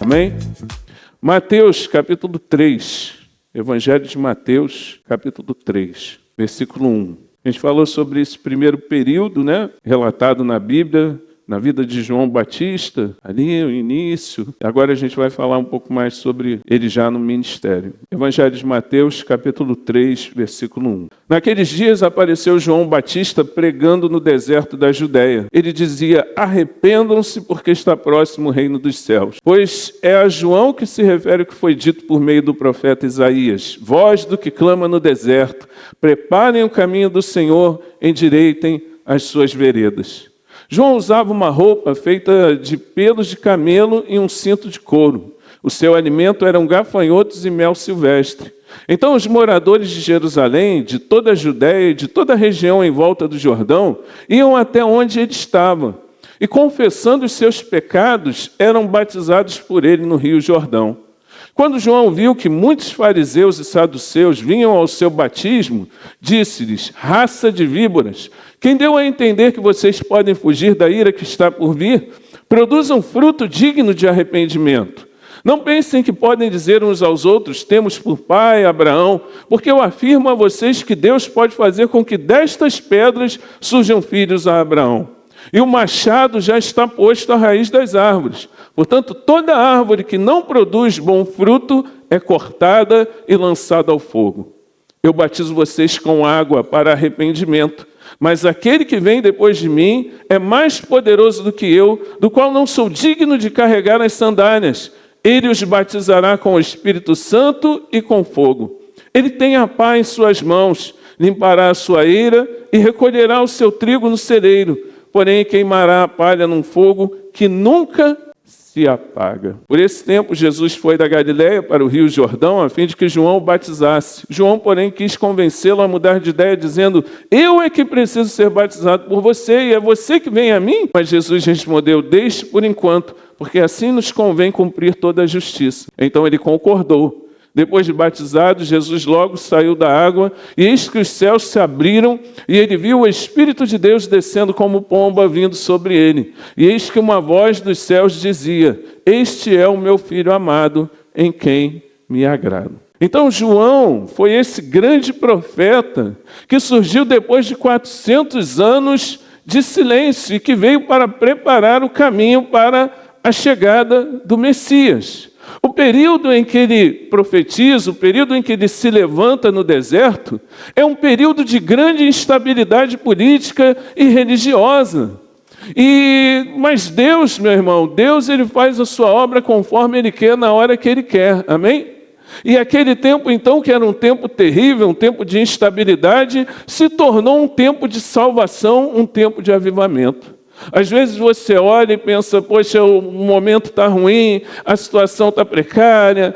Amém? Mateus, capítulo 3. Evangelho de Mateus, capítulo 3, versículo 1. A gente falou sobre esse primeiro período, né? Relatado na Bíblia, na vida de João Batista, ali o início. Agora a gente vai falar um pouco mais sobre ele já no ministério. Evangelho de Mateus, capítulo 3, versículo 1. Naqueles dias apareceu João Batista pregando no deserto da Judéia. Ele dizia: arrependam-se, porque está próximo o reino dos céus. Pois é a João que se refere o que foi dito por meio do profeta Isaías: voz do que clama no deserto, preparem o caminho do Senhor, endireitem as suas veredas. João usava uma roupa feita de pelos de camelo e um cinto de couro. O seu alimento eram gafanhotos e mel silvestre. Então os moradores de Jerusalém, de toda a Judéia e de toda a região em volta do Jordão, iam até onde ele estava, e confessando os seus pecados, eram batizados por ele no rio Jordão. Quando João viu que muitos fariseus e saduceus vinham ao seu batismo, disse-lhes: raça de víboras, quem deu a entender que vocês podem fugir da ira que está por vir? Produzam fruto digno de arrependimento. Não pensem que podem dizer uns aos outros: temos por pai Abraão, porque eu afirmo a vocês que Deus pode fazer com que destas pedras surjam filhos a Abraão. E o machado já está posto à raiz das árvores. Portanto, toda árvore que não produz bom fruto é cortada e lançada ao fogo. Eu batizo vocês com água para arrependimento, mas aquele que vem depois de mim é mais poderoso do que eu, do qual não sou digno de carregar as sandálias. Ele os batizará com o Espírito Santo e com fogo. Ele tem a pá em suas mãos, limpará a sua eira e recolherá o seu trigo no celeiro, porém queimará a palha num fogo que nunca se apaga. Por esse tempo, Jesus foi da Galiléia para o rio Jordão, a fim de que João o batizasse. João, porém, quis convencê-lo a mudar de ideia, dizendo: eu é que preciso ser batizado por você, e é você que vem a mim? Mas Jesus respondeu: deixe por enquanto, porque assim nos convém cumprir toda a justiça. Então ele concordou. Depois de batizado, Jesus logo saiu da água, e eis que os céus se abriram, e ele viu o Espírito de Deus descendo como pomba vindo sobre ele. E eis que uma voz dos céus dizia: este é o meu Filho amado, em quem me agrado. Então João foi esse grande profeta que surgiu depois de 400 anos de silêncio, e que veio para preparar o caminho para a chegada do Messias. O período em que ele profetiza, o período em que ele se levanta no deserto, é um período de grande instabilidade política e religiosa. Mas Deus, meu irmão, Deus ele faz a sua obra conforme Ele quer, na hora que Ele quer, amém? E aquele tempo, então, que era um tempo terrível, um tempo de instabilidade, se tornou um tempo de salvação, um tempo de avivamento. Às vezes você olha e pensa: poxa, o momento está ruim, a situação está precária,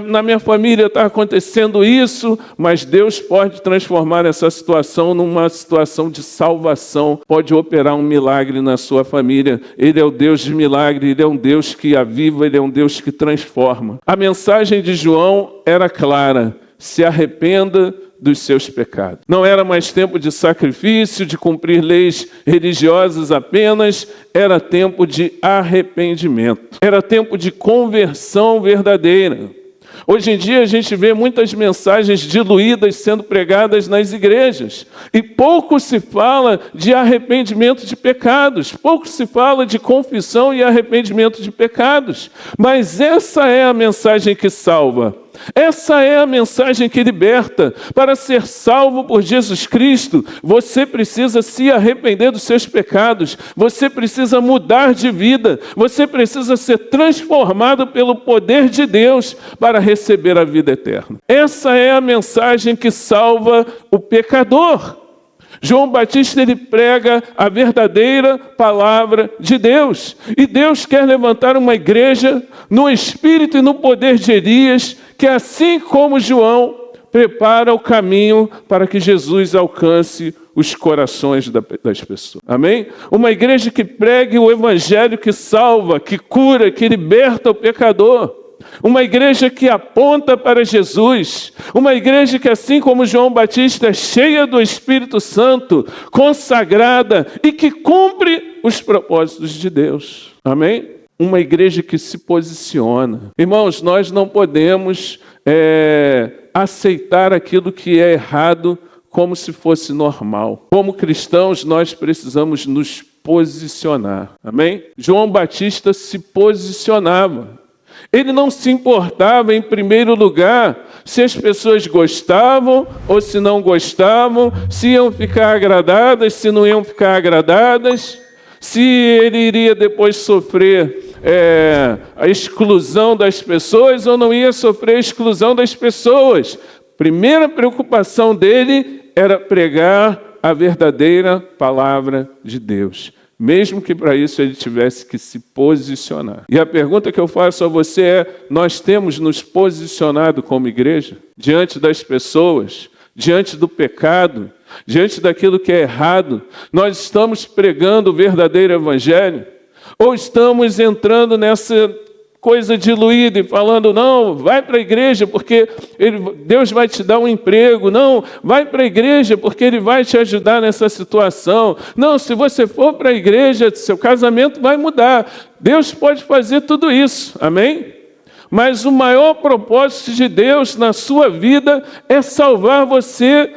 na minha família está acontecendo isso, mas Deus pode transformar essa situação numa situação de salvação, pode operar um milagre na sua família. Ele é o Deus de milagre, Ele é um Deus que aviva, Ele é um Deus que transforma. A mensagem de João era clara: se arrependa dos seus pecados. Não era mais tempo de sacrifício, de cumprir leis religiosas apenas, era tempo de arrependimento. Era tempo de conversão verdadeira. Hoje em dia a gente vê muitas mensagens diluídas sendo pregadas nas igrejas, e pouco se fala de arrependimento de pecados, pouco se fala de confissão e arrependimento de pecados, mas essa é a mensagem que salva. Essa é a mensagem que liberta. Para ser salvo por Jesus Cristo, você precisa se arrepender dos seus pecados, você precisa mudar de vida, você precisa ser transformado pelo poder de Deus para receber a vida eterna. Essa é a mensagem que salva o pecador. João Batista, ele prega a verdadeira palavra de Deus. E Deus quer levantar uma igreja no espírito e no poder de Elias, que assim como João, prepara o caminho para que Jesus alcance os corações das pessoas. Amém? Uma igreja que pregue o evangelho que salva, que cura, que liberta o pecador. uma igreja que aponta para Jesus, uma igreja que, assim como João Batista, é cheia do Espírito Santo, consagrada e que cumpre os propósitos de Deus. Amém? Uma igreja que se posiciona. Irmãos, nós não podemos aceitar aquilo que é errado como se fosse normal. Como cristãos, nós precisamos nos posicionar. Amém? João Batista se posicionava. Ele não se importava, em primeiro lugar, se as pessoas gostavam ou se não gostavam, se iam ficar agradadas, se não iam ficar agradadas, se ele iria depois sofrer a exclusão das pessoas ou não ia sofrer a exclusão das pessoas. Primeira preocupação dele era pregar a verdadeira palavra de Deus, mesmo que para isso ele tivesse que se posicionar. E a pergunta que eu faço a você é: nós temos nos posicionado como igreja, diante das pessoas, diante do pecado, diante daquilo que é errado? Nós estamos pregando o verdadeiro evangelho? Ou estamos entrando nessa coisa diluída e falando: não, vai para a igreja porque Deus vai te dar um emprego. Não, vai para a igreja porque Ele vai te ajudar nessa situação. Não, se você for para a igreja, seu casamento vai mudar. Deus pode fazer tudo isso, amém? Mas o maior propósito de Deus na sua vida é salvar você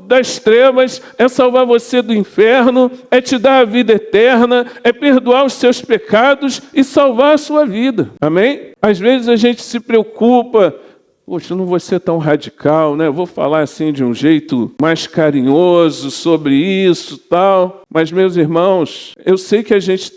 das trevas, é salvar você do inferno, é te dar a vida eterna, é perdoar os seus pecados e salvar a sua vida. Amém? Às vezes a gente se preocupa: poxa, eu não vou ser tão radical, né? Eu vou falar assim de um jeito mais carinhoso sobre isso, tal. Mas, meus irmãos, eu sei que a gente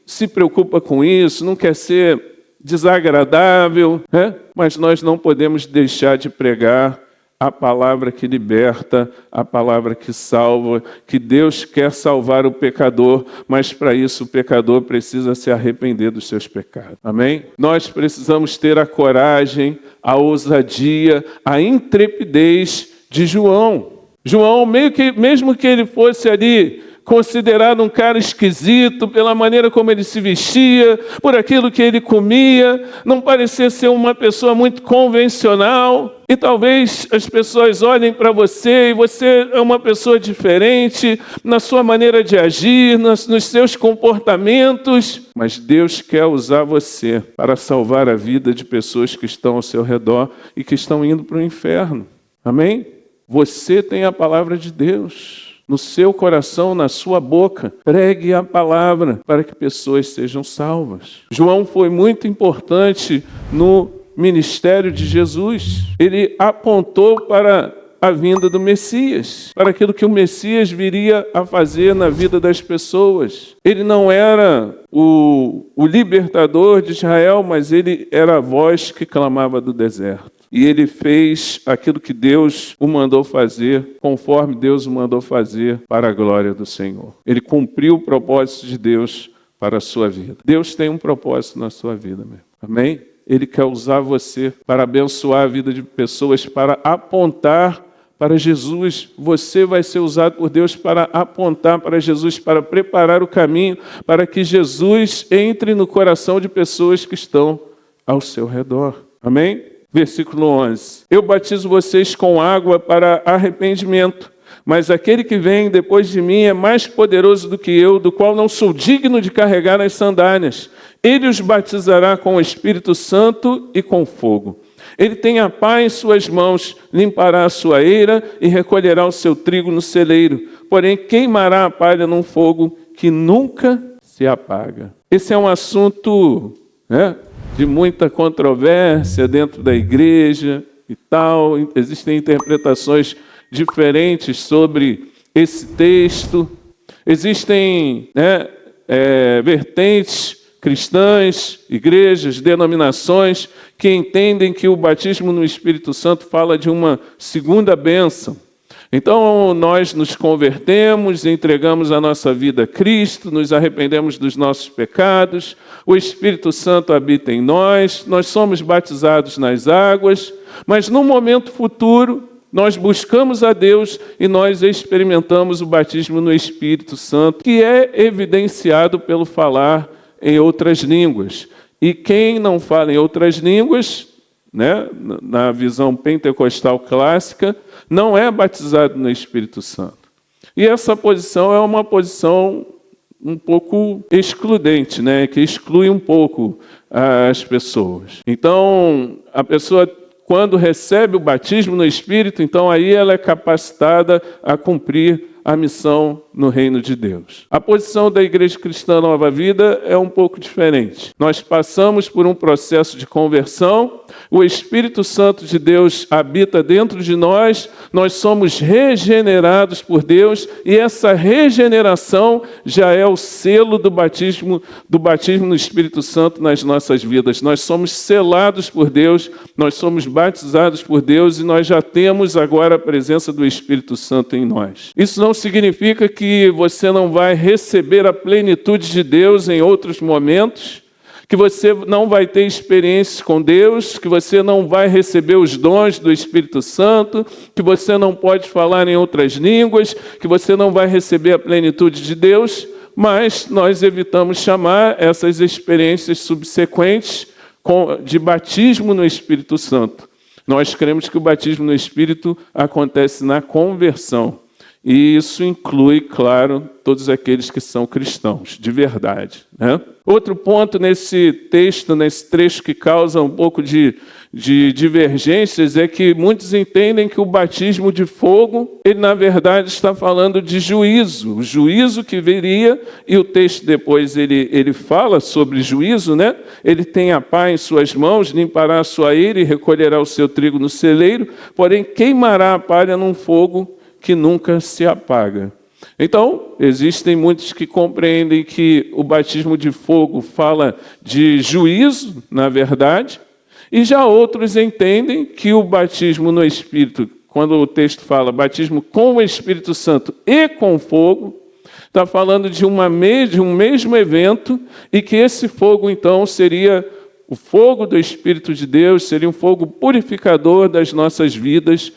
se preocupa com isso, não quer ser desagradável, né? Mas nós não podemos deixar de pregar a palavra que liberta, a palavra que salva, que Deus quer salvar o pecador, mas para isso o pecador precisa se arrepender dos seus pecados. Amém? Nós precisamos ter a coragem, a ousadia, a intrepidez de João. João, mesmo que ele fosse ali considerado um cara esquisito pela maneira como ele se vestia, por aquilo que ele comia, não parecia ser uma pessoa muito convencional, e talvez as pessoas olhem para você e você é uma pessoa diferente na sua maneira de agir, nos seus comportamentos, mas Deus quer usar você para salvar a vida de pessoas que estão ao seu redor e que estão indo para o inferno. Amém? Você tem a palavra de Deus no seu coração, na sua boca. Pregue a palavra para que pessoas sejam salvas. João foi muito importante no ministério de Jesus. Ele apontou para a vinda do Messias, para aquilo que o Messias viria a fazer na vida das pessoas. Ele não era o libertador de Israel, mas ele era a voz que clamava do deserto. E ele fez aquilo que Deus o mandou fazer, conforme Deus o mandou fazer, para a glória do Senhor. Ele cumpriu o propósito de Deus para a sua vida. Deus tem um propósito na sua vida, meu. Amém? Ele quer usar você para abençoar a vida de pessoas, para apontar para Jesus. Você vai ser usado por Deus para apontar para Jesus, para preparar o caminho, para que Jesus entre no coração de pessoas que estão ao seu redor. Amém? Versículo 11. Eu batizo vocês com água para arrependimento, mas aquele que vem depois de mim é mais poderoso do que eu, do qual não sou digno de carregar as sandálias. Ele os batizará com o Espírito Santo e com fogo. Ele tem a pá em suas mãos, limpará a sua eira e recolherá o seu trigo no celeiro, porém queimará a palha num fogo que nunca se apaga. Esse é um assunto, de muita controvérsia dentro da igreja e tal. Existem interpretações diferentes sobre esse texto. Existem vertentes cristãs, igrejas, denominações que entendem que o batismo no Espírito Santo fala de uma segunda bênção. Então, nós nos convertemos, entregamos a nossa vida a Cristo, nos arrependemos dos nossos pecados, o Espírito Santo habita em nós, nós somos batizados nas águas, mas num momento futuro, nós buscamos a Deus e nós experimentamos o batismo no Espírito Santo, que é evidenciado pelo falar em outras línguas. E quem não fala em outras línguas, né, na visão pentecostal clássica, não é batizado no Espírito Santo. E essa posição é uma posição um pouco excludente, né, que exclui um pouco as pessoas. Então, a pessoa, quando recebe o batismo no Espírito, então aí ela é capacitada a cumprir a missão no reino de Deus. A posição da Igreja Cristã Nova Vida é um pouco diferente. Nós passamos por um processo de conversão, o Espírito Santo de Deus habita dentro de nós, nós somos regenerados por Deus e essa regeneração já é o selo do batismo no Espírito Santo nas nossas vidas. Nós somos selados por Deus, nós somos batizados por Deus e nós já temos agora a presença do Espírito Santo em nós. Isso não significa que você não vai receber a plenitude de Deus em outros momentos, que você não vai ter experiências com Deus, que você não vai receber os dons do Espírito Santo, que você não pode falar em outras línguas, que você não vai receber a plenitude de Deus, mas nós evitamos chamar essas experiências subsequentes de batismo no Espírito Santo. Nós cremos que o batismo no Espírito acontece na conversão. E isso inclui, claro, todos aqueles que são cristãos, de verdade, né? Outro ponto nesse texto, nesse trecho que causa um pouco de divergências, é que muitos entendem que o batismo de fogo, ele na verdade está falando de juízo, o juízo que viria, e o texto depois ele fala sobre juízo, né? Ele tem a pá em suas mãos, limpará a sua eira e recolherá o seu trigo no celeiro, porém queimará a palha num fogo que nunca se apaga. Então, existem muitos que compreendem que o batismo de fogo fala de juízo, na verdade, e já outros entendem que o batismo no Espírito, quando o texto fala batismo com o Espírito Santo e com fogo, está falando de um mesmo evento e que esse fogo, então, seria o fogo do Espírito de Deus, seria um fogo purificador das nossas vidas,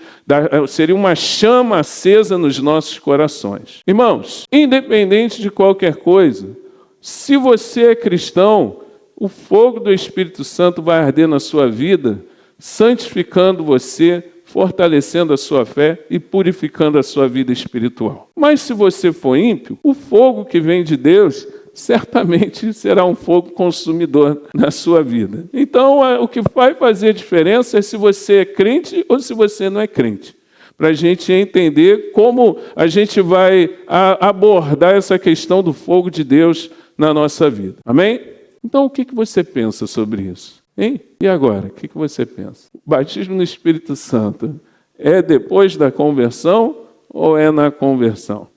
seria uma chama acesa nos nossos corações. Irmãos, independente de qualquer coisa, se você é cristão, o fogo do Espírito Santo vai arder na sua vida, santificando você, fortalecendo a sua fé e purificando a sua vida espiritual. Mas se você for ímpio, o fogo que vem de Deus certamente será um fogo consumidor na sua vida. Então, o que vai fazer diferença é se você é crente ou se você não é crente. Para a gente entender como a gente vai abordar essa questão do fogo de Deus na nossa vida. Amém? Então, o que você pensa sobre isso? Hein? E agora, o que você pensa? O batismo no Espírito Santo é depois da conversão ou é na conversão?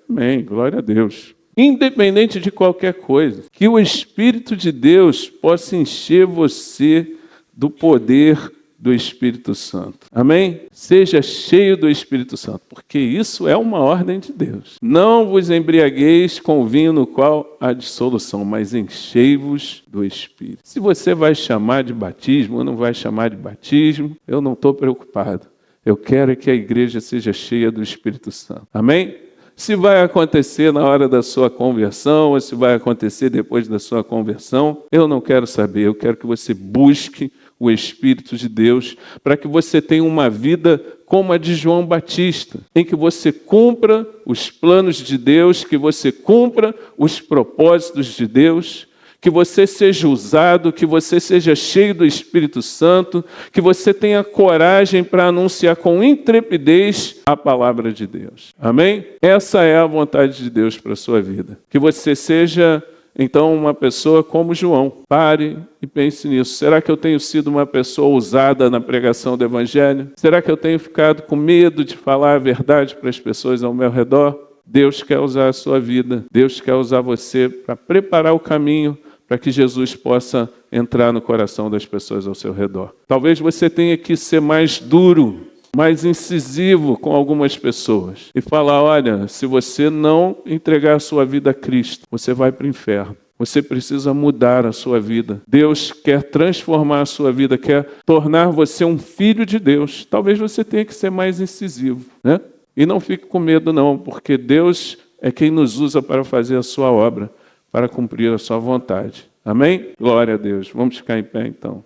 Amém, glória a Deus. Independente de qualquer coisa, que o Espírito de Deus possa encher você do poder do Espírito Santo. Amém? Seja cheio do Espírito Santo, porque isso é uma ordem de Deus. Não vos embriagueis com vinho no qual há dissolução, mas enchei-vos do Espírito. Se você vai chamar de batismo ou não vai chamar de batismo, eu não estou preocupado. Eu quero que a igreja seja cheia do Espírito Santo. Amém? Se vai acontecer na hora da sua conversão, ou se vai acontecer depois da sua conversão, eu não quero saber. Eu quero que você busque o Espírito de Deus, para que você tenha uma vida como a de João Batista, em que você cumpra os planos de Deus, que você cumpra os propósitos de Deus, que você seja usado, que você seja cheio do Espírito Santo, que você tenha coragem para anunciar com intrepidez a palavra de Deus. Amém? Essa é a vontade de Deus para a sua vida. Que você seja, então, uma pessoa como João. Pare e pense nisso. Será que eu tenho sido uma pessoa ousada na pregação do Evangelho? Será que eu tenho ficado com medo de falar a verdade para as pessoas ao meu redor? Deus quer usar a sua vida. Deus quer usar você para preparar o caminho para que Jesus possa entrar no coração das pessoas ao seu redor. Talvez você tenha que ser mais duro, mais incisivo com algumas pessoas e falar, olha, se você não entregar a sua vida a Cristo, você vai para o inferno. Você precisa mudar a sua vida. Deus quer transformar a sua vida, quer tornar você um filho de Deus. Talvez você tenha que ser mais incisivo, né? E não fique com medo não, porque Deus é quem nos usa para fazer a sua obra, para cumprir a sua vontade. Amém? Glória a Deus. Vamos ficar em pé então.